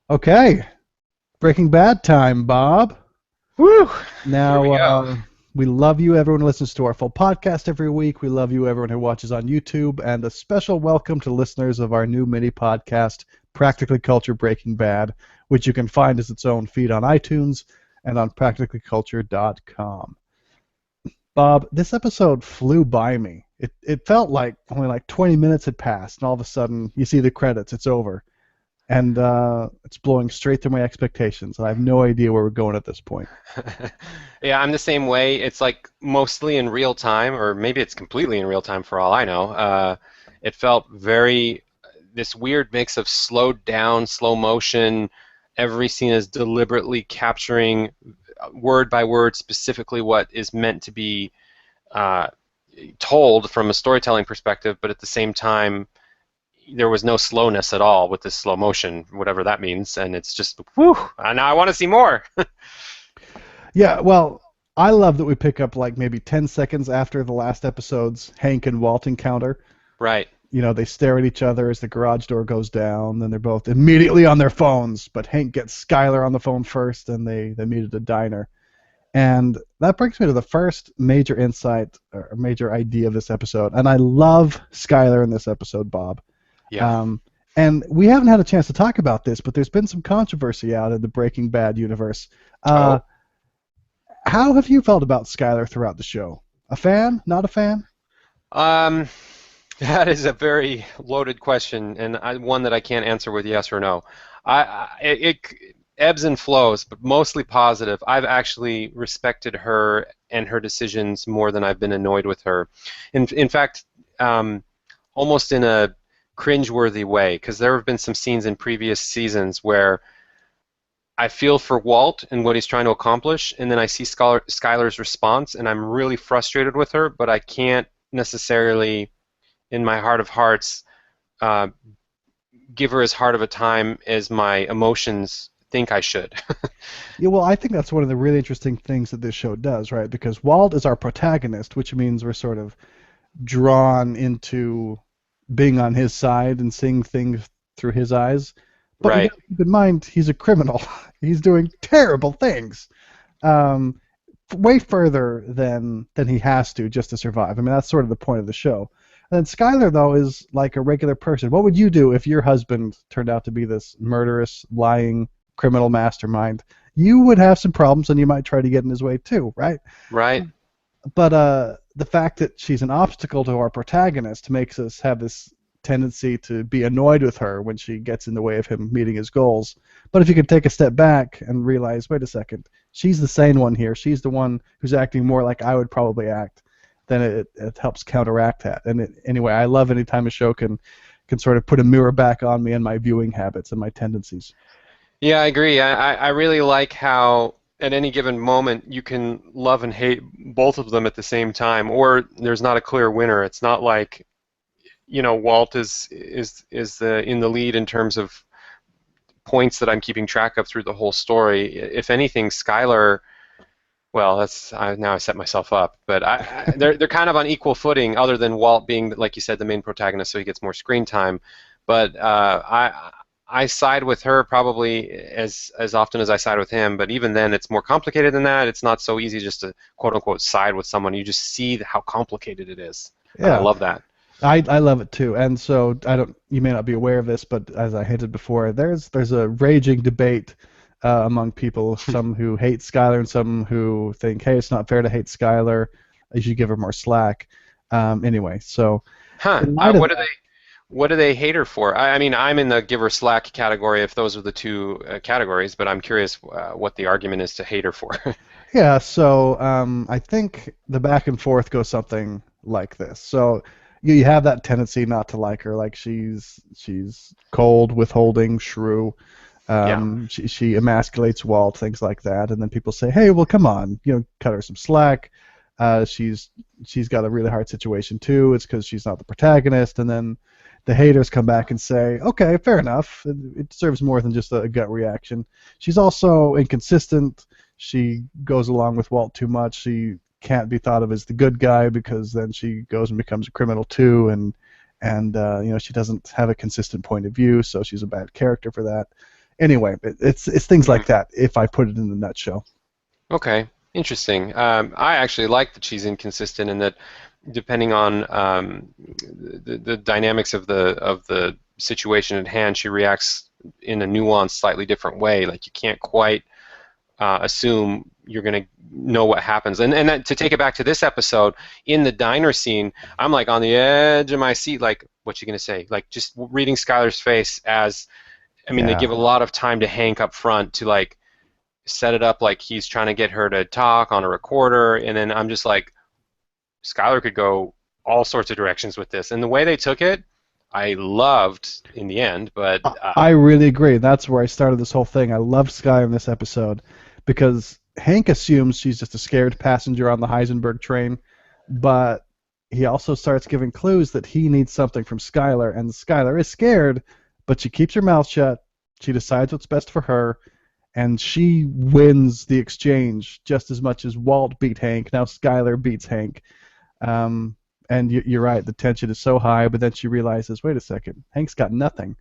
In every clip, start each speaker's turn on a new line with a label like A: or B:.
A: Okay, Breaking Bad time, Bob.
B: Woo! Here we
A: Now,
B: go.
A: we love you, everyone who listens to our full podcast every week. We love you, everyone who watches on YouTube, and a special welcome to listeners of our new mini podcast, Practically Culture Breaking Bad, which you can find as its own feed on iTunes and on practicallyculture.com. Bob, this episode flew by me. It felt like only like 20 minutes had passed, and all of a sudden you see the credits, it's over. And it's blowing straight through my expectations. I have no idea where we're going at this point.
B: Yeah, I'm the same way. It's like mostly in real time, or maybe it's completely in real time for all I know. It felt very, this weird mix of slowed down, slow motion. Every scene is deliberately capturing word by word specifically what is meant to be uh, told from a storytelling perspective, but at the same time, there was no slowness at all with this slow motion, whatever that means, and it's just whew, now I want to see more.
A: Yeah, well, I love that we pick up like maybe 10 seconds after the last episode's Hank and Walt encounter.
B: Right.
A: You know, they stare at each other as the garage door goes down, then they're both immediately on their phones, but Hank gets Skylar on the phone first, and they meet at a diner. And that brings me to the first major insight or major idea of this episode. And I love Skylar in this episode, Bob.
B: Yeah.
A: Um, and we haven't had a chance to talk about this, but there's been some controversy out in the Breaking Bad universe. Uh,
B: Oh.
A: how have you felt about Skylar throughout the show? A fan? Not a fan?
B: Um, that is a very loaded question, and one that I can't answer with yes or no. It ebbs and flows, but mostly positive. I've actually respected her and her decisions more than I've been annoyed with her. In fact, almost in a cringeworthy way, because there have been some scenes in previous seasons where I feel for Walt and what he's trying to accomplish, and then I see Skylar's response, and I'm really frustrated with her, but I can't necessarily, in my heart of hearts, uh, give her as hard of a time as my emotions think I should.
A: Yeah, well, I think that's one of the really interesting things that this show does, right? Because Walt is our protagonist, which means we're sort of drawn into being on his side and seeing things through his eyes. But you
B: Right.
A: got to keep in mind he's a criminal. He's doing terrible things, um, way further than he has to just to survive. I mean, that's sort of the point of the show. And then Skylar, though, is like a regular person. What would you do if your husband turned out to be this murderous, lying criminal mastermind? You would have some problems, and you might try to get in his way too, right?
B: Right.
A: But the fact that she's an obstacle to our protagonist makes us have this tendency to be annoyed with her when she gets in the way of him meeting his goals. But if you can take a step back and realize, wait a second, she's the sane one here. She's the one who's acting more like I would probably act. Then it helps counteract that. And anyway, I love any time a show can sort of put a mirror back on me and my viewing habits and my tendencies.
B: Yeah, I agree. I really like how at any given moment you can love and hate both of them at the same time, or there's not a clear winner. It's not like, Walt is in the lead in terms of points that I'm keeping track of through the whole story. If anything, Skylar, well, now I set myself up, but they're kind of on equal footing, other than Walt being, like you said, the main protagonist, so he gets more screen time. But I side with her probably as often as I side with him, but even then, it's more complicated than that. It's not so easy just to quote unquote side with someone. You just see how complicated it is, and I
A: Yeah.
B: love that.
A: I love it too, and so I don't. You may not be aware of this, but as I hinted before, there's a raging debate among people. Some who hate Skylar and some who think, hey, it's not fair to hate Skylar. You should give her more slack. Anyway, so
B: Huh?
A: in light of
B: What do they hate her for? I mean, I'm in the give her slack category if those are the two categories, but I'm curious what the argument is to hate her for.
A: yeah, so I think the back and forth goes something like this. So you have that tendency not to like her, like she's cold, withholding, shrew.
B: Yeah.
A: She emasculates Walt, things like that, and then people say, "Hey, well, come on, cut her some slack. She's got a really hard situation too. It's because she's not the protagonist." And then the haters come back and say, "Okay, fair enough. It deserves more than just a gut reaction. She's also inconsistent. She goes along with Walt too much. She can't be thought of as the good guy because then she goes and becomes a criminal too, and she doesn't have a consistent point of view, so she's a bad character for that." Anyway, it's things like
B: Mhm.
A: that. If I put it in a nutshell.
B: Okay, interesting. I actually like that she's inconsistent and that depending on the dynamics of the situation at hand, she reacts in a nuanced, slightly different way. Like you can't quite assume you're going to know what happens. And that, to take it back to this episode, in the diner scene, I'm like on the edge of my seat, like, what's she going to say? Like just reading Skylar's face as, I mean, they give
A: Yeah.
B: a lot of time to Hank up front to like set it up like he's trying to get her to talk on a recorder, and then I'm just like, Skylar could go all sorts of directions with this. And the way they took it, I loved in the end, but
A: I really agree. That's where I started this whole thing. I love Sky in this episode because Hank assumes she's just a scared passenger on the Heisenberg train, but he also starts giving clues that he needs something from Skylar, and Skylar is scared, but she keeps her mouth shut. She decides what's best for her, and she wins the exchange just as much as Walt beat Hank. Now Skylar beats Hank. Um, and you're right, the tension is so high, but then she realizes, wait a second, Hank's got nothing.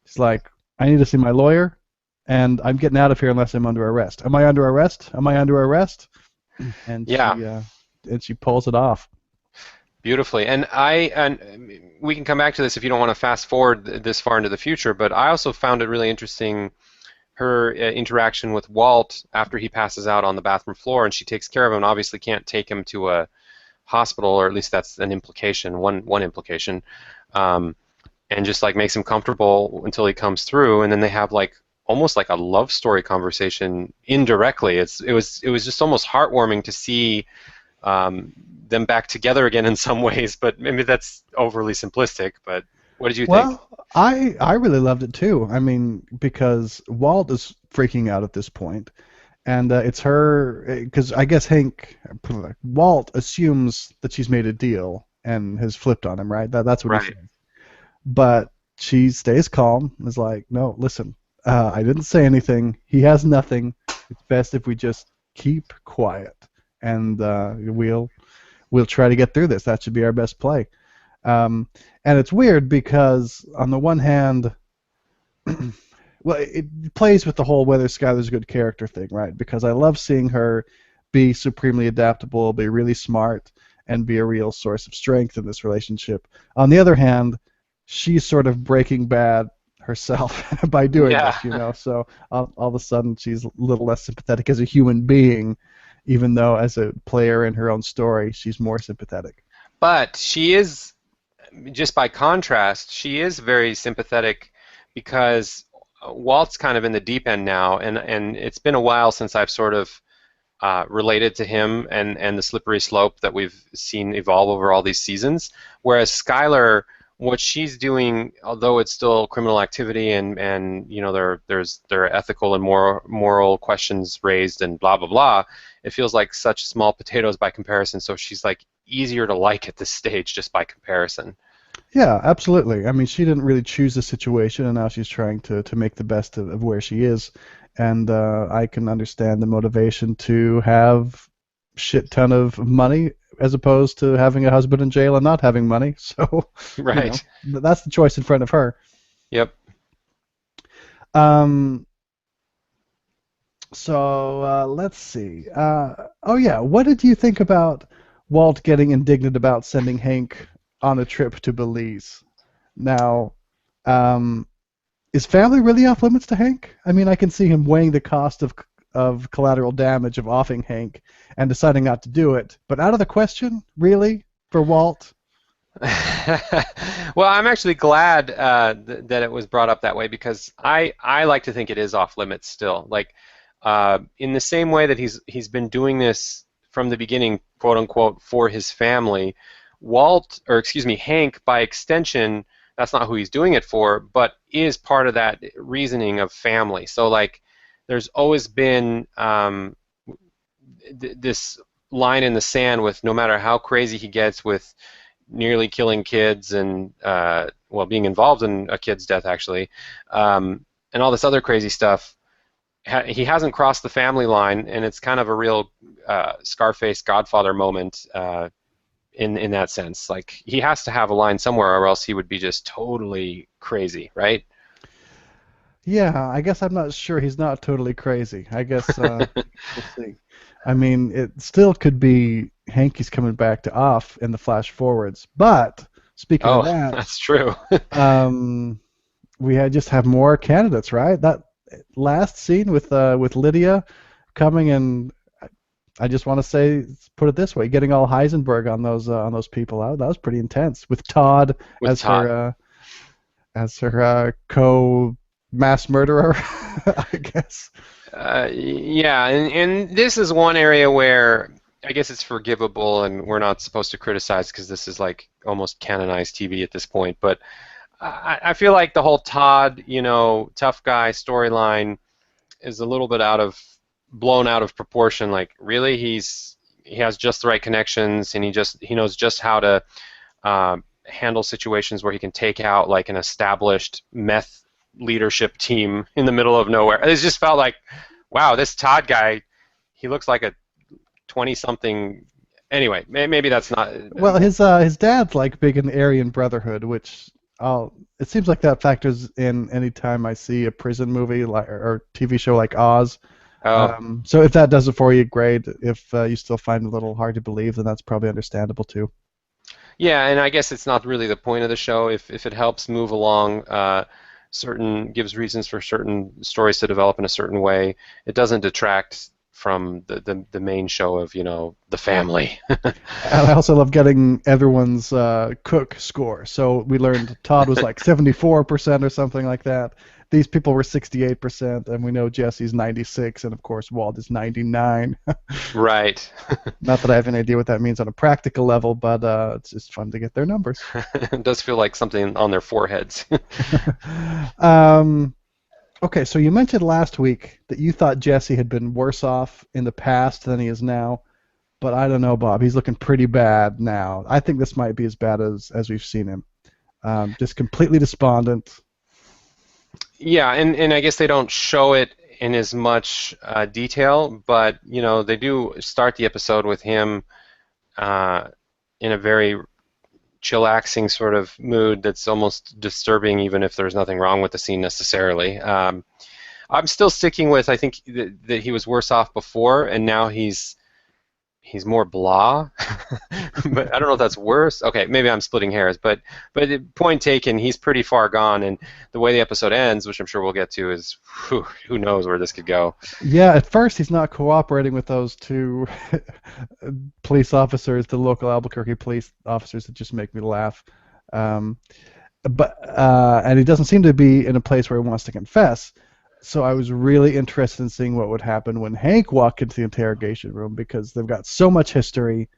A: She's like, I need to see my lawyer, and I'm getting out of here unless I'm under arrest. Am I under arrest? Am I under arrest? And
B: yeah,
A: she pulls it off.
B: beautifully. And we can come back to this if you don't want to fast forward this far into the future, but I also found it really interesting her interaction with Walt after he passes out on the bathroom floor, and she takes care of him and obviously can't take him to a hospital, or at least that's an implication, one implication, um, and just like makes him comfortable until he comes through, and then they have like almost like a love story conversation indirectly. It was just almost heartwarming to see um, them back together again in some ways, but maybe that's overly simplistic. But what did you think?
A: Well, I really loved it too. I mean, because Walt is freaking out at this point, and it's her because I guess Walt assumes that she's made a deal and has flipped on him, right? That's what he
B: Right.
A: says. But she stays calm and is like, no, listen, I didn't say anything. He has nothing. It's best if we just keep quiet, and we'll try to get through this. That should be our best play. Um, and it's weird because on the one hand, well, it plays with the whole whether Skylar's a good character thing, right? Because I love seeing her be supremely adaptable, be really smart, and be a real source of strength in this relationship. On the other hand, she's sort of Breaking Bad herself by doing
B: Yeah.
A: this, So all of a sudden she's a little less sympathetic as a human being, even though as a player in her own story she's more sympathetic.
B: But she is, just by contrast, she is very sympathetic because Walt's kind of in the deep end now, and it's been a while since I've sort of related to him and the slippery slope that we've seen evolve over all these seasons. Whereas Skylar, what she's doing, although it's still criminal activity and there are ethical and moral questions raised and blah blah blah, it feels like such small potatoes by comparison. So she's like easier to like at this stage just by comparison.
A: Yeah, absolutely. I mean, she didn't really choose the situation, and now she's trying to make the best of where she is. And I can understand the motivation to have shit ton of money as opposed to having a husband in jail and not having money. So, you know,
B: Right.
A: that's the choice in front of her.
B: Yep.
A: Um, let's see. Oh yeah, what did you think about Walt getting indignant about sending Hank on a trip to Belize? Now, um, is family really off limits to Hank? I mean, I can see him weighing the cost of collateral damage of offing Hank and deciding not to do it. But out of the question, really, for Walt?
B: Well, I'm actually glad that it was brought up that way because I like to think it is off limits still. Like in the same way that he's been doing this from the beginning, quote unquote, for his family. Hank, by extension, that's not who he's doing it for, but is part of that reasoning of family. So like, there's always been this line in the sand with no matter how crazy he gets with nearly killing kids and being involved in a kid's death actually, and all this other crazy stuff. He hasn't crossed the family line, and it's kind of a real Scarface Godfather moment in that sense. Like he has to have a line somewhere, or else he would be just totally crazy, right?
A: Yeah, I guess I'm not sure he's not totally crazy. I guess we'll see. I mean, it still could be Hankey's coming back to off in the flash forwards. But speaking of
B: Oh,
A: that,
B: that's true.
A: um, we had just have more candidates, right? That last scene with Lydia coming and I just want to say, put it this way, getting all Heisenberg on those people out, that was pretty intense. With Todd
B: With
A: as
B: Todd.
A: her co mass murderer, I guess.
B: Yeah, and this is one area where I guess it's forgivable, and we're not supposed to criticize because this is like almost canonized TV at this point. But I feel like the whole Todd, tough guy storyline is a little bit blown out of proportion. Like, really, he has just the right connections, and he knows just how to handle situations where he can take out like an established meth leadership team in the middle of nowhere. It just felt like, wow, this Todd guy, he looks like a 20-something. Anyway, maybe that's not.
A: Well, his dad's like big in the Aryan Brotherhood, which it seems like that factors in any time I see a prison movie like or TV show like Oz.
B: Oh,
A: So if that does it for you, great. If you still find it a little hard to believe, then that's probably understandable too.
B: yeah, and I guess it's not really the point of the show. If it helps move along, gives reasons for certain stories to develop in a certain way, it doesn't detract from the main show of the family.
A: And I also love getting everyone's cook score. So we learned Todd was like 74% or something like that. These people were 68%, and we know Jesse's 96, and of course Walt is 99.
B: Right.
A: Not that I have any idea what that means on a practical level, but it's just fun to get their numbers.
B: It does feel like something on their foreheads.
A: um, okay, so you mentioned last week that you thought Jesse had been worse off in the past than he is now. But I don't know, Bob. He's looking pretty bad now. I think this might be as bad as we've seen him. Just completely despondent.
B: Yeah, and I guess they don't show it in as much detail, but they do start the episode with him uh, in a very chillaxing sort of mood that's almost disturbing, even if there's nothing wrong with the scene necessarily. I'm still sticking with I think that he was worse off before, and now he's more blah. But I don't know if that's worse. Okay, maybe I'm splitting hairs, but point taken, he's pretty far gone, and the way the episode ends, which I'm sure we'll get to, is who knows where this could go.
A: Yeah, at first he's not cooperating with those two police officers, the local Albuquerque police officers that just make me laugh. Um, and he doesn't seem to be in a place where he wants to confess. So I was really interested in seeing what would happen when Hank walked into the interrogation room because they've got so much history.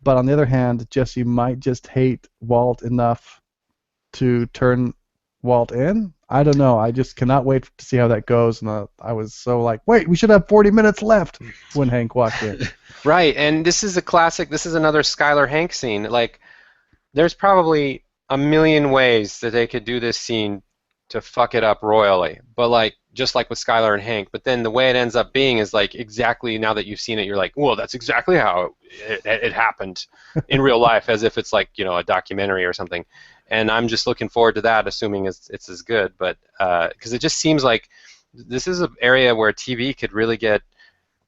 A: But on the other hand, Jesse might just hate Walt enough to turn Walt in. I don't know. I just cannot wait to see how that goes. And I was so like, wait, we should have 40 minutes left when Hank walked in.
B: Right, and this is a classic. This is another Skylar Hank scene. Like, there's probably a million ways that they could do this scene to fuck it up royally, but like just like with Skylar and Hank. But then the way it ends up being is like exactly now that you've seen it, you're like, well, that's exactly how it happened in real life, as if it's like a documentary or something. And I'm just looking forward to that, assuming it's as good. But because it just seems like this is an area where TV could really get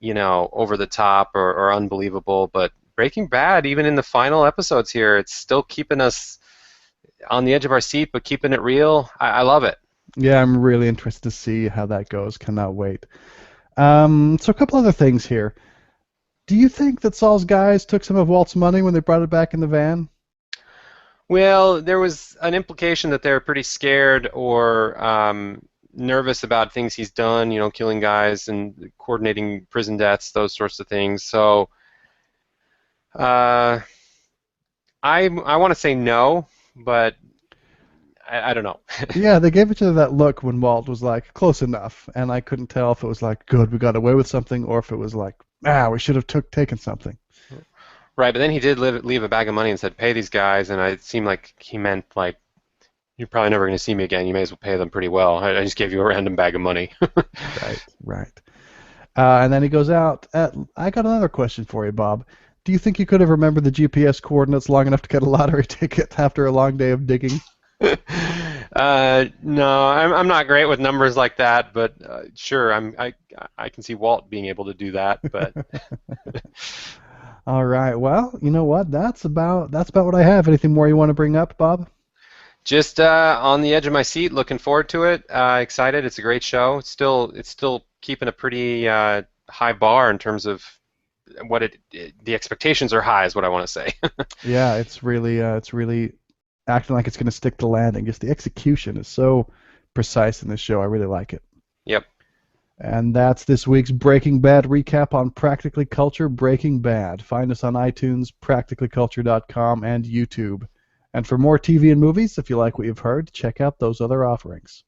B: over the top or unbelievable. But Breaking Bad, even in the final episodes here, it's still keeping us on the edge of our seat, but keeping it real. I love it.
A: Yeah, I'm really interested to see how that goes. Cannot wait. So a couple other things here. Do you think that Saul's guys took some of Walt's money when they brought it back in the van?
B: Well, there was an implication that they're pretty scared or nervous about things he's done, killing guys and coordinating prison deaths, those sorts of things. So uh, I want to say no, but I don't know.
A: Yeah, they gave each other that look when Walt was like, close enough, and I couldn't tell if it was like, good, we got away with something, or if it was like, we should have taken something.
B: Right, but then he did leave a bag of money and said, pay these guys, and it seemed like he meant like, you're probably never going to see me again. You may as well pay them pretty well. I just gave you a random bag of money.
A: Right. And then he goes out. I got another question for you, Bob. Do you think you could have remembered the GPS coordinates long enough to get a lottery ticket after a long day of digging?
B: No, I'm not great with numbers like that, but sure, I can see Walt being able to do that, but
A: All right. Well, you know what? That's about what I have. Anything more you want to bring up, Bob?
B: just on the edge of my seat, looking forward to it. Excited. It's a great show. It's still keeping a pretty high bar in terms of the expectations are high, is what I want to say.
A: Yeah, it's really acting like it's going to stick the landing. Just the execution is so precise in this show. I really like it.
B: Yep.
A: And that's this week's Breaking Bad recap on Practically Culture Breaking Bad. Find us on iTunes, practicallyculture.com, and YouTube. And for more TV and movies, if you like what you've heard, check out those other offerings.